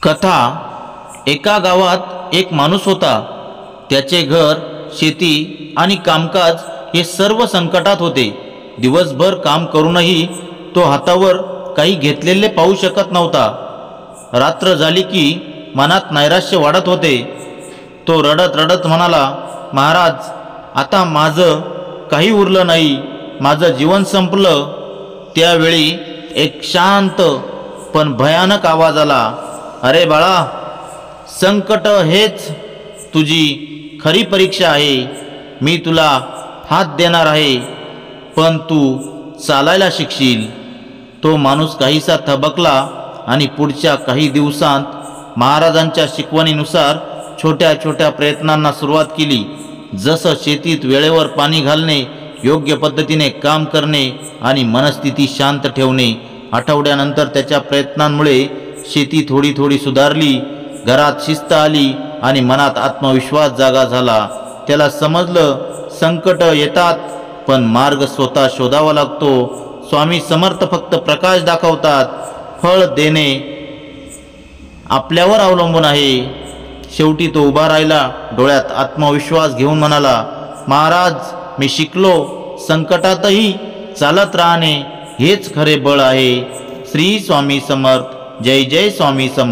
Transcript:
कथा। एका गावात एक माणूस होता। त्याचे घर, शेती आणि कामकाज हे सर्व संकटात होते। दिवसभर काम करूनही तो हातावर काही घेतलेले पाहू शकत नव्हता। रात्र झाली की मनात नैराश्य वाढत होते। तो रडत रडत म्हणाला, महाराज, आता माझं काही उरलं नाही, माझं जीवन संपलं। त्यावेळी एक शांत पण भयानक आवाज आला, अरे बाळा, संकट हेच तुझी खरी परीक्षा आहे। मी तुला हात देणार आहे, पण तू चालायला शिकशील। तो माणूस काहीसा थबकला आणि पुढच्या काही दिवसांत महाराजांच्या शिकवणीनुसार छोट्या छोट्या प्रयत्नांना सुरुवात केली। जसं शेतीत वेळेवर पाणी घालणे, योग्य पद्धतीने काम करणे आणि मनस्थिती शांत ठेवणे। आठवड्यानंतर त्याच्या प्रयत्नांमुळे शेती थोडी थोडी सुधारली, घरात शिस्त आली आणि मनात आत्मविश्वास जागा झाला। त्याला समजलं, संकट येतात पण मार्ग स्वतः शोधावा लागतो। स्वामी समर्थ फक्त प्रकाश दाखवतात, फळ देणे आपल्यावर अवलंबून आहे। शेवटी तो उभा राहिला, डोळ्यात आत्मविश्वास घेऊन म्हणाला, महाराज, मी शिकलो, संकटातही चालत राहणे हेच खरे बळ आहे। श्री स्वामी समर्थ। जय जय स्वामी समर्थ।